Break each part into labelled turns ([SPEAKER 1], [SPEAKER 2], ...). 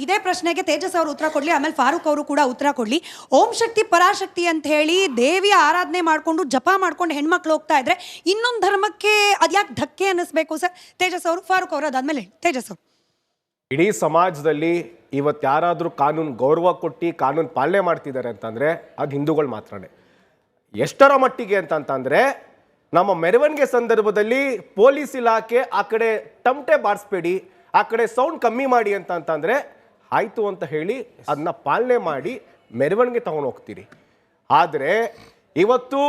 [SPEAKER 1] ಇದೇ ಪ್ರಶ್ನೆಗೆ ತೇಜಸ್ ಅವರು ಉತ್ತರ ಕೊಡ್ಲಿ, ಆಮೇಲೆ ಫಾರೂಕ್ ಅವರು ಕೂಡ ಉತ್ತರ ಕೊಡ್ಲಿ. ಓಂ ಶಕ್ತಿ ಪರಾಶಕ್ತಿ ಅಂತ ಹೇಳಿ ದೇವಿಯ ಆರಾಧನೆ ಮಾಡ್ಕೊಂಡು ಜಪ ಮಾಡ್ಕೊಂಡು ಹೆಣ್ಮಕ್ಳು ಹೋಗ್ತಾ ಇದ್ರೆ ಇನ್ನೊಂದು ಧರ್ಮಕ್ಕೆ ಅದ್ಯಾಕೆ ಧಕ್ಕೆ ಅನ್ನಿಸ್ಬೇಕು ಸರ್? ತೇಜಸ್ ಅವರು, ಫಾರೂಕ್ ಅವರು ಅದಾದ್ಮೇಲೆ ತೇಜಸ್ ಅವರು.
[SPEAKER 2] ಇಡೀ ಸಮಾಜದಲ್ಲಿ ಇವತ್ತು ಯಾರಾದರೂ ಕಾನೂನು ಗೌರವ ಕೊಟ್ಟು ಕಾನೂನು ಪಾಲನೆ ಮಾಡ್ತಿದ್ದಾರೆ ಅಂತಂದ್ರೆ ಅದು ಹಿಂದೂಗಳು ಮಾತ್ರನೇ. ಎಷ್ಟರ ಮಟ್ಟಿಗೆ ಅಂತಂತಂದ್ರೆ ನಮ್ಮ ಮೆರವಣಿಗೆ ಸಂದರ್ಭದಲ್ಲಿ ಪೊಲೀಸ್ ಇಲಾಖೆ ಆ ಕಡೆ ಟಮಟೆ ಬಾರಿಸ್ಬೇಡಿ, ಆ ಕಡೆ ಸೌಂಡ್ ಕಮ್ಮಿ ಮಾಡಿ ಅಂತಂತಂದ್ರೆ ಆಯ್ತು ಅಂತ ಹೇಳಿ ಅದನ್ನ ಪಾಲನೆ ಮಾಡಿ ಮೆರವಣಿಗೆ ತಗೊಂಡು ಹೋಗ್ತೀರಿ. ಆದರೆ ಇವತ್ತು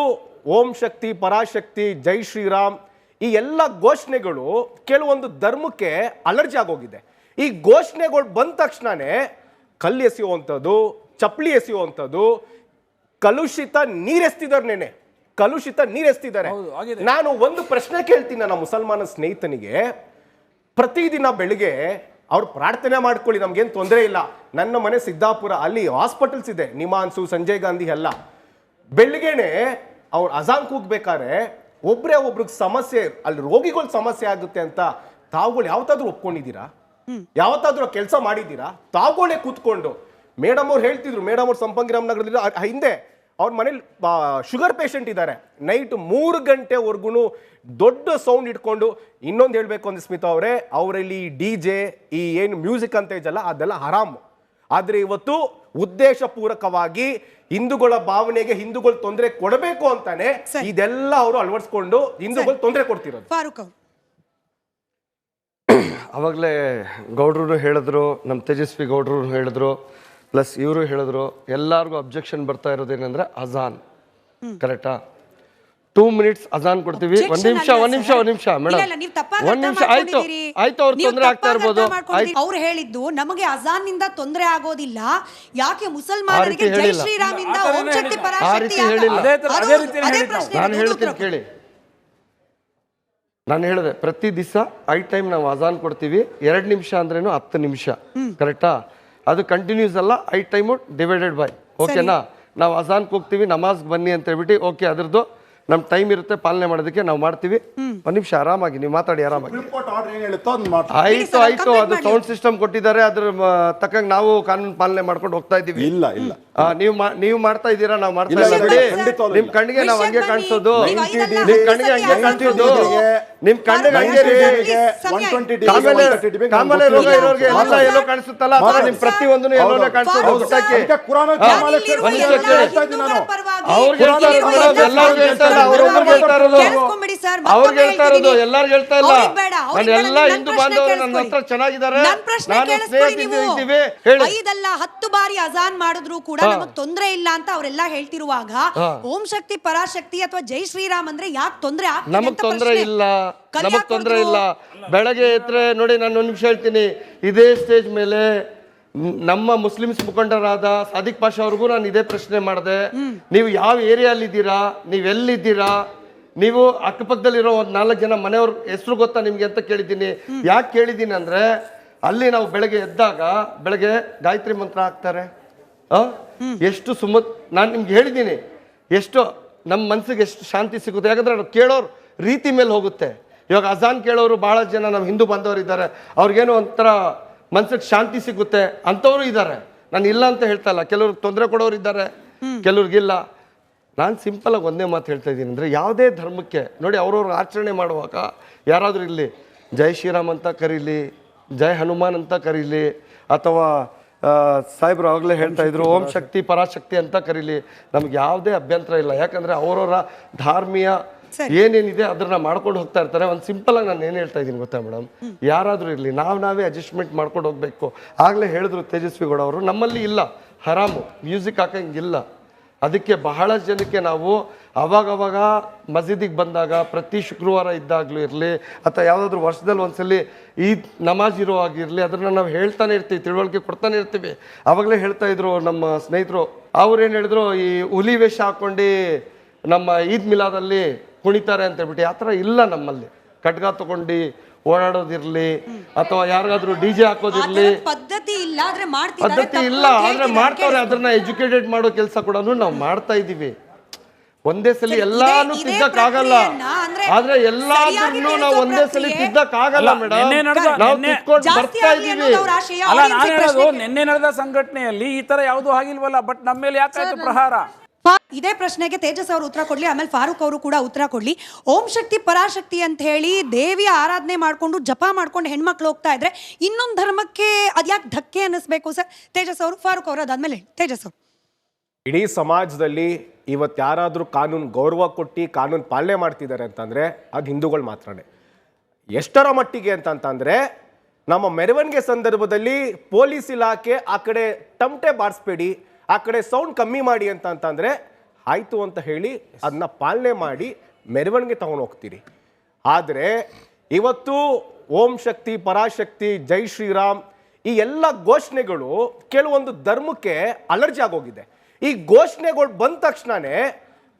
[SPEAKER 2] ಓಂ ಶಕ್ತಿ ಪರಾಶಕ್ತಿ ಜೈ ಶ್ರೀರಾಮ್ ಈ ಎಲ್ಲ ಘೋಷಣೆಗಳು ಕೆಲವೊಂದು ಧರ್ಮಕ್ಕೆ ಅಲರ್ಜಿ ಆಗೋಗಿದೆ. ಈ ಘೋಷಣೆಗಳು ಬಂದ ತಕ್ಷಣನೇ ಕಲ್ಲು ಎಸೆಯುವಂಥದ್ದು, ಚಪ್ಪಲಿ ಎಸೆಯುವಂಥದ್ದು, ಕಲುಷಿತ ನೀರೆಸ್ತಿದ್ದಾರೆ. ಕಲುಷಿತ ನೀರೆಸ್ತಿದ್ದಾರೆ. ನಾನು ಒಂದು ಪ್ರಶ್ನೆ ಕೇಳ್ತೀನಿ ನನ್ನ ಮುಸಲ್ಮಾನ ಸ್ನೇಹಿತನಿಗೆ. ಪ್ರತಿದಿನ ಬೆಳಿಗ್ಗೆ ಅವ್ರು ಪ್ರಾರ್ಥನೆ ಮಾಡ್ಕೊಳ್ಳಿ, ನಮ್ಗೇನು ತೊಂದರೆ ಇಲ್ಲ. ನನ್ನ ಮನೆ ಸಿದ್ದಾಪುರ, ಅಲ್ಲಿ ಹಾಸ್ಪಿಟಲ್ಸ್ ಇದೆ, ನಿಮಾನ್ಸು, ಸಂಜಯ್ ಗಾಂಧಿ ಎಲ್ಲ. ಬೆಳಿಗ್ಗೆನೆ ಅವ್ರು ಅಜಾನ್ ಕೂಗ್ಬೇಕಾದ್ರೆ ಒಬ್ರಿಗೆ ಸಮಸ್ಯೆ, ಅಲ್ಲಿ ರೋಗಿಗಳ ಸಮಸ್ಯೆ ಆಗುತ್ತೆ ಅಂತ ತಾವುಗಳು ಯಾವತ್ತಾದ್ರೂ ಒಪ್ಕೊಂಡಿದ್ದೀರಾ? ಯಾವತ್ತಾದ್ರೂ ಕೆಲಸ ಮಾಡಿದ್ದೀರಾ? ತಾವುಗಳೇ ಕೂತ್ಕೊಂಡು ಮೇಡಮ್ ಅವ್ರು ಹೇಳ್ತಿದ್ರು, ಮೇಡಮ್ ಅವ್ರು ಸಂಪಂಗಿರಾಮ್ ನಗರದಲ್ಲಿ ಹಿಂದೆ ಅವ್ರ ಮನೇಲಿ ಶುಗರ್ ಪೇಷಂಟ್ ಇದ್ದಾರೆ, ನೈಟ್ 3 ಗಂಟೆವರೆಗೂ ದೊಡ್ಡ ಸೌಂಡ್ ಇಟ್ಕೊಂಡು. ಇನ್ನೊಂದು ಹೇಳ್ಬೇಕು ಅಂದ್ರೆ ಸ್ಮಿತಾ ಅವರೇ, ಅವರಲ್ಲಿ DJ ಈ ಏನು ಮ್ಯೂಸಿಕ್ ಅಂತ ಇದೆಯಲ್ಲ ಅದೆಲ್ಲ ಹರಾಮ್. ಆದ್ರೆ ಇವತ್ತು ಉದ್ದೇಶ ಪೂರ್ವಕವಾಗಿ ಹಿಂದೂಗಳ ಭಾವನೆಗೆ ಹಿಂದೂಗಳು ತೊಂದರೆ ಕೊಡಬೇಕು ಅಂತಾನೆ ಇದೆಲ್ಲ ಅವರು ಅಳವಡಿಸ್ಕೊಂಡು ಹಿಂದೂಗಳು ತೊಂದರೆ ಕೊಡ್ತಿರೋದು.
[SPEAKER 1] ಫಾರೂಕ್ ಅವರು
[SPEAKER 3] ಅವಾಗಲೇ ಗೌಡ್ರು ಹೇಳಿದ್ರು, ನಮ್ಮ ತೇಜಸ್ವಿ ಗೌಡ್ರು ಹೇಳಿದ್ರು, ಪ್ಲಸ್ ಇವರು ಹೇಳಿದ್ರು. ಎಲ್ಲರಿಗೂ ಅಬ್ಜೆಕ್ಷನ್ ಬರ್ತಾ ಇರೋದೇನೆಂದ್ರೆ ಅಜಾನ್ ಕರೆಕ್ಟಾ? 2 ಮಿನಿಟ್ಸ್ ಅಜಾನ್ ಕೊಡ್ತೀವಿ. ಒಂದ್ ನಿಮಿಷ ಮೇಡಮ್, ಒಂದ್ ನಿಮಿಷ. ಆಯ್ತು ಅವ್ರು ತೊಂದರೆ ಆಗ್ತಾ ಇರ್ಬೋದು.
[SPEAKER 1] ಅವ್ರು ಹೇಳಿದ್ದು ನಮಗೆ ಅಜಾನ್ ನಿಂದ ತೊಂದರೆ ಆಗೋದಿಲ್ಲ, ಯಾಕೆ ಮುಸಲ್ಮಾನರಿಗೆ ಜೈ ಶ್ರೀರಾಮ್ ಇಂದ ಓಂ ಶಕ್ತಿ ಪರಾಶಕ್ತಿ
[SPEAKER 3] ನಾನು ಹೇಳ್ತೀನಿ ಕೇಳಿ. ನಾನು ಹೇಳಿದೆ ಪ್ರತಿ ದಿವಸ 5 ಟೈಮ್ ನಾವು ಅಜಾನ್ ಕೊಡ್ತೀವಿ. 2 ನಿಮಿಷ ಅಂದ್ರೇನು 10 ನಿಮಿಷ ಕರೆಕ್ಟಾ? ಅದು ಕಂಟಿನ್ಯೂಸ್ ಅಲ್ಲ, 5 ಟೈಮು ಡಿವೈಡೆಡ್ ಬೈ. ಓಕೆನಾ? ನಾವು ಅಜಾನ್ಗೆ ಹೋಗ್ತೀವಿ, ನಮಾಜ್ಗೆ ಬನ್ನಿ ಅಂತ ಹೇಳ್ಬಿಟ್ಟು ಓಕೆ, ಅದ್ರದ್ದು ನಮ್ಮ ಟೈಮ್ ಇರುತ್ತೆ ಪಾಲನೆ ಮಾಡೋದಕ್ಕೆ, ನಾವು ಮಾಡ್ತೀವಿ. 1 ನಿಮಿಷ ಆರಾಮಾಗಿ ನೀವು ಮಾತಾಡಿ, ಆರಾಮಾಗಿ. ಆಯ್ತು ಅದು ಸೌಂಡ್ ಸಿಸ್ಟಮ್ ಕೊಟ್ಟಿದ್ದಾರೆ, ಅದ್ರ ತಕ್ಕಂಗೆ ನಾವು ಕಾನೂನು ಪಾಲನೆ ಮಾಡ್ಕೊಂಡು ಹೋಗ್ತಾ ಇದೀವಿ.
[SPEAKER 4] ಇಲ್ಲ
[SPEAKER 3] ನೀವು ಮಾಡ್ತಾ ಇದ್ದೀರಾ, ನಾವು ಮಾಡ್ತಾ ಇಲ್ಲ ಬಿಡಿ. ನಿಮ್ ಕಣ್ಣಿಗೆ ನಾವು ಹಂಗೆ ಕಾಣಿಸೋದು, ನಿಮ್ ಕಣ್ಣಿಗೆ ಹಂಗೆ ಕಾಣಿಸೋದು, ನಿಮ್ ಕಣ್ಣಿಗೆ ಹಂಗೆ ಕಾಮಾಲೆ ರೋಗ ಇರೋರಿಗೆ ಎಲ್ಲ ಎಲ್ಲೋ ಕಾಣಿಸುತ್ತಲ್ಲ, ನಿಮ್ ಪ್ರತಿಯೊಂದನ್ನು ಎಲ್ಲೋ ಕಾಣಿಸೋದು. ಅವ್ರಿಗೆ ಹೇಳ್ತಾ ಇರೋದು ಎಲ್ಲಾರ್ಗು ಹೇಳ್ತಾ ಇಲ್ಲ. ನಾನು ಎಲ್ಲ ಹಿಂದೂ ಬಾಂಧವರು ನನ್ನ ಹತ್ರ ಚೆನ್ನಾಗಿದ್ದಾರೆ, ನಾನು ಸ್ನೇಹಿತಿದ್ದೀವಿ.
[SPEAKER 1] 5-10 ಬಾರಿ ಅಜಾನ್ ಮಾಡಿದ್ರು ಕೂಡ ನಮಗ್ ತೊಂದ್ರೆ ಇಲ್ಲ ಅಂತ ಅವರೆಲ್ಲ ಹೇಳ್ತಿರುವಾಗ ಓಂ ಶಕ್ತಿ ಪರಾಶಕ್ತಿ ಅಥವಾ ಜೈ ಶ್ರೀರಾಮ್ ಅಂದ್ರೆ ಯಾಕೆ ತೊಂದ್ರೆ ಆಗ್ತಿದೆ?
[SPEAKER 3] ನಮಗ್ ತೊಂದ್ರೆ ಇಲ್ಲ. ಬೆಳಗ್ಗೆ ಎದ್ರೆ ನೋಡಿ, ನಾನು 1 ನಿಮಿಷ ಹೇಳ್ತೀನಿ. ಇದೇ ಸ್ಟೇಜ್ ಮೇಲೆ ನಮ್ಮ ಮುಸ್ಲಿಮ್ಸ್ ಮುಖಂಡರಾದ ಸಾದಿಕ್ ಪಾಷಾ ಅವ್ರಿಗೂ ನಾನು ಇದೇ ಪ್ರಶ್ನೆ ಮಾಡಿದೆ. ನೀವು ಯಾವ ಏರಿಯಲ್ಲಿ ಇದ್ದೀರಾ, ನೀವೆಲ್ಲಿದ್ದೀರಾ, ನೀವು ಅಕ್ಕಪಕ್ಕದಲ್ಲಿರೋ 4 ಜನ ಮನೆಯವ್ರ ಹೆಸರು ಗೊತ್ತಾ ನಿಮ್ಗೆ ಅಂತ ಕೇಳಿದ್ದೀನಿ. ಯಾಕೆ ಕೇಳಿದ್ದೀನಿ ಅಂದ್ರೆ, ಅಲ್ಲಿ ನಾವು ಬೆಳಗ್ಗೆ ಎದ್ದಾಗ ಬೆಳಗ್ಗೆ ಗಾಯತ್ರಿ ಮಂತ್ರ ಹಾಕ್ತಾರೆ. ಎಷ್ಟು ನಾನು ನಿಮ್ಗೆ ಹೇಳಿದ್ದೀನಿ, ಎಷ್ಟು ನಮ್ಮ ಮನಸ್ಸಿಗೆ ಎಷ್ಟು ಶಾಂತಿ ಸಿಗುತ್ತೆ. ಯಾಕಂದ್ರೆ ನಾವು ಕೇಳೋರು ರೀತಿ ಮೇಲೆ ಹೋಗುತ್ತೆ. ಇವಾಗ ಅಜಾನ್ ಕೇಳೋರು ಬಹಳ ಜನ ನಮ್ಮ ಹಿಂದೂ ಬಾಂಧವರು ಇದ್ದಾರೆ, ಅವ್ರಿಗೇನೋ ಒಂಥರ ಮನ್ಸಿಗೆ ಶಾಂತಿ ಸಿಗುತ್ತೆ ಅಂಥವ್ರು ಇದ್ದಾರೆ. ನಾನು ಇಲ್ಲ ಅಂತ ಹೇಳ್ತಾ ಇಲ್ಲ. ಕೆಲವ್ರಿಗೆ ತೊಂದರೆ ಕೊಡೋರು ಇದ್ದಾರೆ, ಕೆಲವ್ರಿಗಿಲ್ಲ. ನಾನು ಸಿಂಪಲ್ ಆಗಿ ಒಂದೇ ಮಾತು ಹೇಳ್ತಾ ಇದ್ದೀನಿ ಅಂದರೆ, ಯಾವುದೇ ಧರ್ಮಕ್ಕೆ ನೋಡಿ, ಅವ್ರವ್ರು ಆಚರಣೆ ಮಾಡುವಾಗ ಯಾರಾದರೂ ಇಲ್ಲಿ ಜೈ ಶ್ರೀರಾಮ್ ಅಂತ ಕರೀಲಿ, ಜೈ ಹನುಮಾನ್ ಅಂತ ಕರೀಲಿ, ಅಥವಾ ಸಾಹೇಬ್ರು ಆವಾಗಲೇ ಹೇಳ್ತಾ ಇದ್ರು ಓಂ ಶಕ್ತಿ ಪರಾಶಕ್ತಿ ಅಂತ ಕರೀಲಿ, ನಮ್ಗೆ ಯಾವುದೇ ಅಭ್ಯಂತರ ಇಲ್ಲ. ಯಾಕಂದರೆ ಅವರವರ ಧಾರ್ಮೀಯ ಏನೇನಿದೆ ಅದನ್ನ ಮಾಡ್ಕೊಂಡು ಹೋಗ್ತಾ ಇರ್ತಾರೆ. ಒಂದು ಸಿಂಪಲ್ ಆಗಿ ನಾನು ಏನು ಹೇಳ್ತಾ ಇದ್ದೀನಿ ಗೊತ್ತಾ ಮೇಡಮ್, ಯಾರಾದರೂ ಇರಲಿ ನಾವೇ ಅಡ್ಜಸ್ಟ್ಮೆಂಟ್ ಮಾಡ್ಕೊಂಡು ಹೋಗ್ಬೇಕು. ಆಗಲೇ ಹೇಳಿದ್ರು ತೇಜಸ್ವಿ ಗೌಡ ಅವರು, ನಮ್ಮಲ್ಲಿ ಇಲ್ಲ ಹರಾಮು, ಮ್ಯೂಸಿಕ್ ಹಾಕಂಗಿಲ್ಲ. ಅದಕ್ಕೆ ಬಹಳ ಜನಕ್ಕೆ ನಾವು ಅವಾಗವಾಗ ಮಸೀದಿಗೆ ಬಂದಾಗ ಪ್ರತಿ ಶುಕ್ರವಾರ ಇದ್ದಾಗಲೂ ಇರಲಿ, ಅಥವಾ ಯಾವುದಾದ್ರೂ ವರ್ಷದಲ್ಲಿ ಒಂದ್ಸಲಿ ಈದ್ ನಮಾಜ್ ಇರುವಾಗಿರಲಿ, ಅದನ್ನು ನಾವು ಹೇಳ್ತಾನೆ ಇರ್ತೀವಿ, ತಿಳುವಳಿಕೆ ಕೊಡ್ತಾನೆ ಇರ್ತೀವಿ. ಆವಾಗಲೇ ಹೇಳ್ತಾ ಇದ್ರು ನಮ್ಮ ಸ್ನೇಹಿತರು, ಅವ್ರೇನು ಹೇಳಿದ್ರು, ಈ ಹುಲಿ ವೇಷ ಹಾಕ್ಕೊಂಡು ನಮ್ಮ ಈದ್ ಮಿಲಾದಲ್ಲಿ ಕುಣಿತಾರೆ ಅಂತ ಹೇಳ್ಬಿಟ್ಟು. ಆ ಥರ ಇಲ್ಲ ನಮ್ಮಲ್ಲಿ. ಖಡ್ಗ ತಗೊಂಡು ಓಡಾಡೋದಿರ್ಲಿ, ಅಥವಾ ಯಾರಿಗಾದ್ರೂ DJ ಹಾಕೋದಿರ್ಲಿ,
[SPEAKER 1] ಪದ್ಧತಿ ಇಲ್ಲ ಆದ್ರೆ
[SPEAKER 3] ಮಾಡ್ತಾವ್ರೆ. ಅದನ್ನ ಎಜುಕೇಟೆಡ್ ಮಾಡೋ ಕೆಲಸ ಕೂಡ ನಾವು ಮಾಡ್ತಾ ಇದ್ದೀವಿ. ಒಂದೇ ಸಲ
[SPEAKER 1] ಸರಿ,
[SPEAKER 3] ಎಲ್ಲಾನು
[SPEAKER 1] ಇದೇ
[SPEAKER 3] ತಿದ್ದಕ್ಕಾಗಲ್ಲ.
[SPEAKER 1] ಪ್ರಕ್ರಿಯೆಯನ್ನ ಅಂದ್ರೆ
[SPEAKER 3] ಆದ್ರೆ ಎಲ್ಲಾದ್ರೂ ನಾವು ಒಂದೇ ಸಲ ತಿದ್ದಕ್ಕಾಗಲ್ಲ ಮೇಡಮ್. ನಾವು ತಿದ್ಕೊಂಡು
[SPEAKER 1] ಜಾಸ್ತಿ
[SPEAKER 3] ಬರ್ತಾ
[SPEAKER 1] ಆಗ್ಲಿ
[SPEAKER 3] ಇದೀವಿ.
[SPEAKER 1] ಅನ್ನೋದು ಅವ್ರ ಆಶಯ.
[SPEAKER 4] ಅಲ್ಲ
[SPEAKER 1] audience
[SPEAKER 4] ನಾನು
[SPEAKER 1] ಗೆ
[SPEAKER 4] ಹೇಳೋದು
[SPEAKER 1] ಪ್ರಶ್ನೆ
[SPEAKER 4] ನಿನ್ನೆ ನಡೆದ ಸಂಘಟನೆಯಲ್ಲಿ ಈ ತರ ಯಾವುದು ಆಗಿಲ್ವಲ್ಲ, ಬಟ್ ನಮ್ಮ ಮೇಲೆ ಯಾಕಾಯ್ತು ಪ್ರಹಾರ?
[SPEAKER 1] ಇದೇ ಪ್ರಶ್ನೆಗೆ ತೇಜಸ್ ಅವರು ಉತ್ತರ ಕೊಡ್ಲಿ, ಆಮೇಲೆ ಫಾರೂಕ್ ಅವರು ಕೂಡ ಉತ್ತರ ಕೊಡ್ಲಿ. ಓಂ ಶಕ್ತಿ ಪರಾಶಕ್ತಿ ಅಂತ ಹೇಳಿ ದೇವಿಯ ಆರಾಧನೆ ಮಾಡ್ಕೊಂಡು ಜಪ ಮಾಡ್ಕೊಂಡು ಹೆಣ್ಮಕ್ಳು ಹೋಗ್ತಾ ಇದ್ರೆ ಇನ್ನೊಂದು ಧರ್ಮಕ್ಕೆ ಅದ್ಯಾಕೆ ಧಕ್ಕೆ ಅನ್ನಿಸ್ಬೇಕು ಸರ್? ತೇಜಸ್ ಅವರು, ಫಾರೂಕ್ ಅವರು, ಅದಾದ್ಮೇಲೆ ಹೇಳಿ ತೇಜಸ್ ಅವರು.
[SPEAKER 2] ಇಡೀ ಸಮಾಜದಲ್ಲಿ ಇವತ್ತು ಯಾರಾದರೂ ಕಾನೂನು ಗೌರವ ಕೊಟ್ಟು ಕಾನೂನು ಪಾಲನೆ ಮಾಡ್ತಿದ್ದಾರೆ ಅಂತಂದರೆ ಅದು ಹಿಂದೂಗಳು ಮಾತ್ರನೇ. ಎಷ್ಟರ ಮಟ್ಟಿಗೆ ಅಂತಂತಂದರೆ ನಮ್ಮ ಮೆರವಣಿಗೆ ಸಂದರ್ಭದಲ್ಲಿ ಪೊಲೀಸ್ ಇಲಾಖೆ ಆ ಕಡೆ ತಮಟೆ ಬಾರಿಸ್ಬೇಡಿ, ಆ ಕಡೆ ಸೌಂಡ್ ಕಮ್ಮಿ ಮಾಡಿ ಅಂತಂತಂದರೆ ಆಯಿತು ಅಂತ ಹೇಳಿ ಅದನ್ನ ಪಾಲನೆ ಮಾಡಿ ಮೆರವಣಿಗೆ ತಗೊಂಡು ಹೋಗ್ತೀರಿ. ಆದರೆ ಇವತ್ತು ಓಂ ಶಕ್ತಿ ಪರಾಶಕ್ತಿ ಜೈ ಶ್ರೀರಾಮ್ ಈ ಎಲ್ಲ ಘೋಷಣೆಗಳು ಕೆಲವೊಂದು ಧರ್ಮಕ್ಕೆ ಅಲರ್ಜಿ ಆಗೋಗಿದೆ. ಈ ಘೋಷಣೆಗಳು ಬಂದ ತಕ್ಷಣನೇ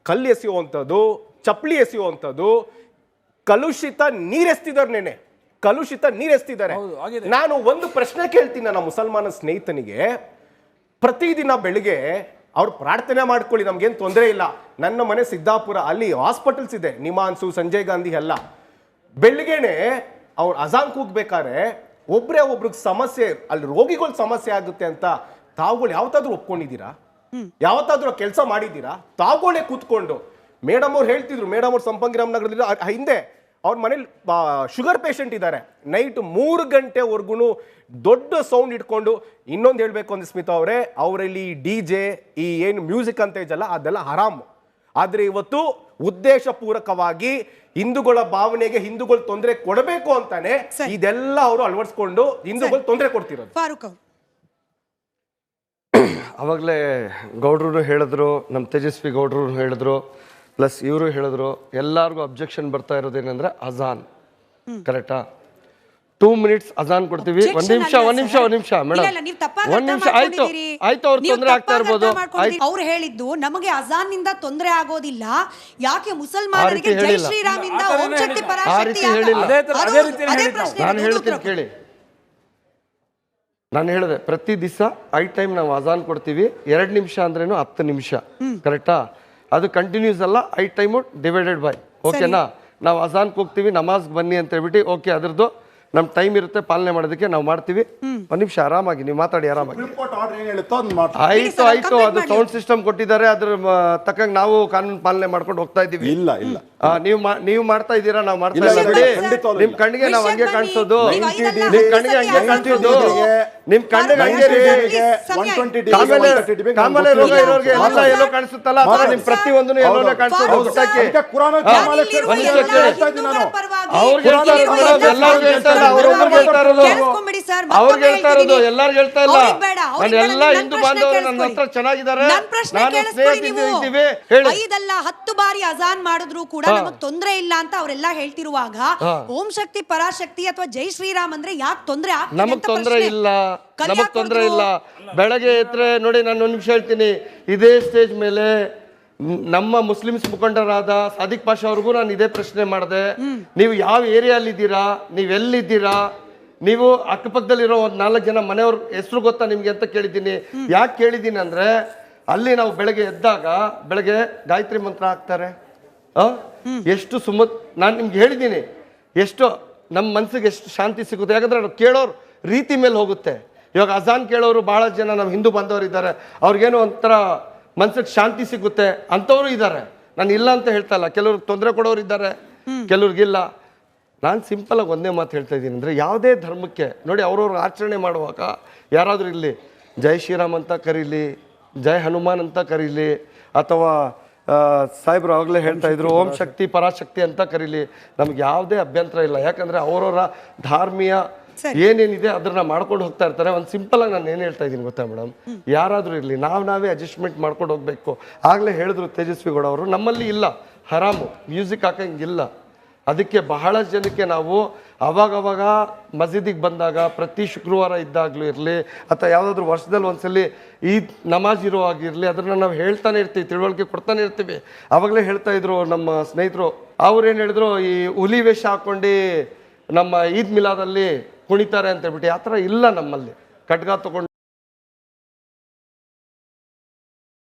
[SPEAKER 2] ಕಲ್ಲು ಎಸೆಯುವಂಥದ್ದು, ಚಪ್ಪಲಿ ಎಸೆಯುವಂಥದ್ದು, ಕಲುಷಿತ ನೀರೆಸ್ತಿದ್ದಾರೆ. ಕಲುಷಿತ ನೀರೆಸ್ತಿದ್ದಾರೆ. ನಾನು ಒಂದು ಪ್ರಶ್ನೆ ಕೇಳ್ತೀನಿ ನನ್ನ ಮುಸಲ್ಮಾನ ಸ್ನೇಹಿತನಿಗೆ. ಪ್ರತಿದಿನ ಬೆಳಿಗ್ಗೆ ಅವ್ರು ಪ್ರಾರ್ಥನೆ ಮಾಡ್ಕೊಳ್ಳಿ, ನಮ್ಗೇನು ತೊಂದರೆ ಇಲ್ಲ. ನನ್ನ ಮನೆ ಸಿದ್ದಾಪುರ, ಅಲ್ಲಿ ಹಾಸ್ಪಿಟಲ್ಸ್ ಇದೆ, ನಿಮಾನ್ಸು, ಸಂಜಯ್ ಗಾಂಧಿ ಎಲ್ಲ. ಬೆಳಿಗ್ಗೆನೆ ಅವ್ರು ಅಜಾನ್ ಕೂಗ್ಬೇಕಾದ್ರೆ ಒಬ್ರಿಗೆ ಸಮಸ್ಯೆ, ಅಲ್ಲಿ ರೋಗಿಗಳ ಸಮಸ್ಯೆ ಆಗುತ್ತೆ ಅಂತ ತಾವುಗಳು ಯಾವತ್ತಾದ್ರೂ ಒಪ್ಕೊಂಡಿದ್ದೀರಾ? ಯಾವತ್ತಾದ್ರೂ ಕೆಲಸ ಮಾಡಿದ್ದೀರಾ? ತಾವುಗಳೇ ಕೂತ್ಕೊಂಡು ಮೇಡಮ್ ಅವ್ರು ಹೇಳ್ತಿದ್ರು, ಮೇಡಮ್ ಅವ್ರು ಸಂಪಂಗಿರಾಮ್ ನಗರದಲ್ಲಿ ಹಿಂದೆ ಅವ್ರ ಮನೇಲಿ ಶುಗರ್ ಪೇಷಂಟ್ ಇದ್ದಾರೆ, ನೈಟ್ 3 ಗಂಟೆವರೆಗೂ ದೊಡ್ಡ ಸೌಂಡ್ ಇಟ್ಕೊಂಡು. ಇನ್ನೊಂದು ಹೇಳಬೇಕು ಅಂದ್ರೆ ಸ್ಮಿತಾ ಅವರೇ, ಅವರಲ್ಲಿ DJ ಈ ಏನು ಮ್ಯೂಸಿಕ್ ಅಂತ ಇದೆಯಲ್ಲ ಅದೆಲ್ಲ ಹರಾಮು. ಆದರೆ ಇವತ್ತು ಉದ್ದೇಶಪೂರ್ವಕವಾಗಿ ಹಿಂದೂಗಳ ಭಾವನೆಗೆ ಹಿಂದೂಗಳು ತೊಂದರೆ ಕೊಡಬೇಕು ಅಂತಾನೆ ಇದೆಲ್ಲ ಅವರು ಅಳವಡಿಸ್ಕೊಂಡು ಹಿಂದೂಗಳು ತೊಂದರೆ ಕೊಡ್ತಿರೋದು.
[SPEAKER 1] ಫಾರೂಕ್ ಅವರು,
[SPEAKER 3] ಅವಾಗಲೇ ಗೌಡ್ರು ಹೇಳಿದ್ರು, ನಮ್ಮ ತೇಜಸ್ವಿ ಗೌಡ್ರು ಹೇಳಿದ್ರು, ಪ್ಲಸ್ ಇವರು ಹೇಳಿದ್ರು, ಎಲ್ಲರಿಗೂ ಅಬ್ಜೆಕ್ಷನ್ ಬರ್ತಾ ಇರೋದೇನೆಂದ್ರೆ ಅಜಾನ್. ಕರೆಕ್ಟಾ? 2 minutes ಅಜಾನ್ ಕೊಡ್ತೀವಿ. ಒಂದ್ ನಿಮಿಷ ಮೇಡಮ್, ಒಂದ್ ನಿಮಿಷ. ಆಯ್ತು ಅವ್ರು ತೊಂದರೆ ಆಗ್ತಾ ಇರ್ಬೋದು.
[SPEAKER 1] ಅವ್ರು ಹೇಳಿದ್ದು ನಮಗೆ ಅಜಾನ್ ನಿಂದ ತೊಂದರೆ ಆಗೋದಿಲ್ಲ, ಯಾಕೆ ಮುಸಲ್ಮಾನರಿಗೆ ಜೈ ಶ್ರೀರಾಮ್ ಇಂದ ಓಂ ಶಕ್ತಿ ಪರಾಶಕ್ತಿ
[SPEAKER 3] ನಾನು ಹೇಳ್ತೀನಿ ಕೇಳಿ. ನಾನು ಹೇಳಿದೆ ಪ್ರತಿ ದಿವಸ 5 ಟೈಮ್ ನಾವು ಅಜಾನ್ ಕೊಡ್ತೀವಿ. 2 ನಿಮಿಷ ಅಂದ್ರೇನು 10 ನಿಮಿಷ. ಕರೆಕ್ಟಾ? ಅದು ಕಂಟಿನ್ಯೂಸ್ ಅಲ್ಲ, 5 ಟೈಮು ಡಿವೈಡೆಡ್ ಬೈ. ಓಕೆನಾ? ನಾವು ಅಜಾನ್ಗೆ ಹೋಗ್ತೀವಿ, ನಮಾಜ್ಗೆ ಬನ್ನಿ ಅಂತ ಹೇಳ್ಬಿಟ್ಟು ಓಕೆ, ಅದ್ರದ್ದು ನಮ್ಮ ಟೈಮ್ ಇರುತ್ತೆ ಪಾಲನೆ ಮಾಡೋದಕ್ಕೆ, ನಾವು ಮಾಡ್ತೀವಿ. 1 ನಿಮಿಷ ಆರಾಮಾಗಿ ನೀವು ಮಾತಾಡಿ, ಆರಾಮಾಗಿ. ಆಯ್ತು ಅದು ಸೌಂಡ್ ಸಿಸ್ಟಮ್ ಕೊಟ್ಟಿದ್ದಾರೆ, ಅದ್ರ ತಕ್ಕಂಗೆ ನಾವು ಕಾನೂನು ಪಾಲನೆ ಮಾಡ್ಕೊಂಡು ಹೋಗ್ತಾ ಇದೀವಿ.
[SPEAKER 5] ಇಲ್ಲ
[SPEAKER 3] ನೀವು ಮಾಡ್ತಾ ಇದ್ದೀರಾ, ನಾವು ಮಾಡ್ತಾ ಇಲ್ಲ ಬಿಡಿ. ನಿಮ್ ಕಣ್ಣಿಗೆ ನಾವು ಹಂಗೆ ಕಾಣಿಸೋದು, ನಿಮ್ ಕಣ್ಣಿಗೆ ಹಂಗೆ ಕಾಣಿಸೋದು, ನಿಮ್ ಕಣ್ಣಿಗೆ ಹಂಗೆ ಕಾಮಲೆ ರೋಗ ಇರೋರಿಗೆ ಎಲ್ಲ ಎಲ್ಲೋ ಕಾಣಿಸುತ್ತಲ್ಲ, ಅದರ ನಿಮ್ ಪ್ರತಿಯೊಂದು ಎಲ್ಲೋ ಕಾಣಿಸೋದು. ಅವ್ರಿಗೆ ಹೇಳ್ತಾ ಇರೋದು ಮೇಡಮ್, ಎಲ್ಲರಿಗೂ ಹೇಳ್ತಾ ಇಲ್ಲ, ಅವ್ರೊಬ್ಬರಿಗೆ ಹೇಳ್ತಾ ಇರೋದು, ಅವ್ರಿಗೆ ಹೇಳ್ತಾ ಇರೋದು, ಎಲ್ಲರಿಗೂ ಹೇಳ್ತಾ ಇಲ್ಲ. ನಾನು ಎಲ್ಲ ಹಿಂದೂ ಬಾಂಧವರು ನನ್ನ ಹತ್ರ ಚೆನ್ನಾಗಿದ್ದಾರೆ, ನಾನು ಸ್ನೇಹಿತಿದ್ದೀವಿ. ಹೇಳಿ.
[SPEAKER 1] 5 ಅಲ್ಲ 10 ಬಾರಿ ಅಜಾನ್ ಮಾಡಿದ್ರು ಕೂಡ ನಮಗ್ ತೊಂದ್ರೆ ಇಲ್ಲ ಅಂತ ಅವರೆಲ್ಲ ಹೇಳ್ತಿರುವಾಗ ಓಂ ಶಕ್ತಿ ಪರಾಶಕ್ತಿ ಅಥವಾ ಜೈ ಶ್ರೀರಾಮ್ ಅಂದ್ರೆ ಯಾಕೆ ತೊಂದ್ರೆ ಆಗ್ತಿದೆ?
[SPEAKER 3] ನಮಗ್ ತೊಂದ್ರೆ ಇಲ್ಲ, ನಮಗ್ ತೊಂದ್ರೆ ಇಲ್ಲ. ಬೆಳಗ್ಗೆ ಎದ್ರೆ ನೋಡಿ, ನಾನು 1 ನಿಮಿಷ ಹೇಳ್ತೀನಿ. ಇದೇ ಸ್ಟೇಜ್ ಮೇಲೆ ನಮ್ಮ ಮುಸ್ಲಿಮ್ಸ್ ಮುಖಂಡರಾದ ಸಾದಿಕ್ ಪಾಷಾ ಅವ್ರಿಗೂ ನಾನು ಇದೇ ಪ್ರಶ್ನೆ ಮಾಡಿದೆ. ನೀವು ಯಾವ ಏರಿಯಾಲಿದ್ದೀರಾ, ನೀವೆಲ್ಲಿದ್ದೀರಾ, ನೀವು ಅಕ್ಕಪಕ್ಕದಲ್ಲಿರೋ ಒಂದು 4 ಜನ ಮನೆಯವ್ರ ಹೆಸರು ಗೊತ್ತಾ ನಿಮ್ಗೆ ಅಂತ ಕೇಳಿದ್ದೀನಿ. ಯಾಕೆ ಕೇಳಿದ್ದೀನಿ ಅಂದ್ರೆ, ಅಲ್ಲಿ ನಾವು ಬೆಳಗ್ಗೆ ಎದ್ದಾಗ ಬೆಳಗ್ಗೆ ಗಾಯತ್ರಿ ಮಂತ್ರ ಹಾಕ್ತಾರೆ. ಎಷ್ಟು ನಾನು ನಿಮ್ಗೆ ಹೇಳಿದ್ದೀನಿ, ಎಷ್ಟು ನಮ್ಮ ಮನ್ಸಿಗೆ ಎಷ್ಟು ಶಾಂತಿ ಸಿಗುತ್ತೆ. ಯಾಕಂದ್ರೆ ನಾವು ಕೇಳೋರು ರೀತಿ ಮೇಲೆ ಹೋಗುತ್ತೆ. ಇವಾಗ ಅಜಾನ್ ಕೇಳೋರು ಬಹಳ ಜನ ನಮ್ಮ ಹಿಂದೂ ಬಾಂಧವರು ಇದ್ದಾರೆ, ಅವ್ರಿಗೇನೋ ಒಂಥರ ಮನ್ಸಿಗೆ ಶಾಂತಿ ಸಿಗುತ್ತೆ ಅಂಥವ್ರು ಇದ್ದಾರೆ. ನಾನು ಇಲ್ಲ ಅಂತ ಹೇಳ್ತಾ ಇಲ್ಲ, ಕೆಲವ್ರಿಗೆ ತೊಂದರೆ ಕೊಡೋರು ಇದ್ದಾರೆ, ಕೆಲವ್ರಿಗಿಲ್ಲ. ನಾನು ಸಿಂಪಲಾಗಿ ಒಂದೇ ಮಾತು ಹೇಳ್ತಾ ಇದ್ದೀನಿ ಅಂದರೆ, ಯಾವುದೇ ಧರ್ಮಕ್ಕೆ ನೋಡಿ, ಅವ್ರವ್ರ ಆಚರಣೆ ಮಾಡುವಾಗ ಯಾರಾದರೂ ಇಲ್ಲಿ ಜೈ ಶ್ರೀರಾಮ್ ಅಂತ ಕರೀಲಿ, ಜೈ ಹನುಮಾನ್ ಅಂತ ಕರೀಲಿ, ಅಥವಾ ಸಾಹೇಬ್ರು ಆಗಲೇ ಹೇಳ್ತಾ ಇದ್ರು ಓಂ ಶಕ್ತಿ ಪರಾಶಕ್ತಿ ಅಂತ ಕರೀಲಿ, ನಮ್ಗೆ ಯಾವುದೇ ಅಭ್ಯಂತರ ಇಲ್ಲ. ಯಾಕಂದರೆ ಅವರವರ ಧಾರ್ಮೀಯ ಏನೇನಿದೆ ಅದನ್ನ ಮಾಡ್ಕೊಂಡು ಹೋಗ್ತಾ ಇರ್ತಾರೆ. ಒಂದು ಸಿಂಪಲ್ ಆಗಿ ನಾನು ಏನು ಹೇಳ್ತಾ ಇದ್ದೀನಿ ಗೊತ್ತಾ ಮೇಡಮ್, ಯಾರಾದರೂ ಇರಲಿ ನಾವೇ ಅಡ್ಜಸ್ಟ್ಮೆಂಟ್ ಮಾಡ್ಕೊಂಡು ಹೋಗ್ಬೇಕು. ಆಗಲೇ ಹೇಳಿದ್ರು ತೇಜಸ್ವಿ ಗೌಡ ಅವರು, ನಮ್ಮಲ್ಲಿ ಇಲ್ಲ ಹರಾಮು, ಮ್ಯೂಸಿಕ್ ಹಾಕಂಗಿಲ್ಲ. ಅದಕ್ಕೆ ಬಹಳ ಜನಕ್ಕೆ ನಾವು ಅವಾಗವಾಗ ಮಸೀದಿಗೆ ಬಂದಾಗ ಪ್ರತಿ ಶುಕ್ರವಾರ ಇದ್ದಾಗಲೂ ಇರಲಿ, ಅಥವಾ ಯಾವುದಾದ್ರೂ ವರ್ಷದಲ್ಲಿ ಒಂದ್ಸಲಿ ಈದ್ ನಮಾಜ್ ಇರುವಾಗಿರಲಿ, ಅದನ್ನು ನಾವು ಹೇಳ್ತಾನೆ ಇರ್ತೀವಿ, ತಿಳುವಳಿಕೆ ಕೊಡ್ತಾನೆ ಇರ್ತೀವಿ. ಆವಾಗಲೇ ಹೇಳ್ತಾ ಇದ್ರು ನಮ್ಮ ಸ್ನೇಹಿತರು, ಅವ್ರೇನು ಹೇಳಿದ್ರು, ಈ ಹುಲಿ ವೇಷ ಹಾಕ್ಕೊಂಡು ನಮ್ಮ ಈದ್ ಮಿಲಾದಲ್ಲಿ ಕುಣಿತಾರೆ ಅಂತ ಹೇಳ್ಬಿಟ್ಟು. ಆ ಥರ ಇಲ್ಲ ನಮ್ಮಲ್ಲಿ. ಖಡ್ಗ ತಗೊಂಡು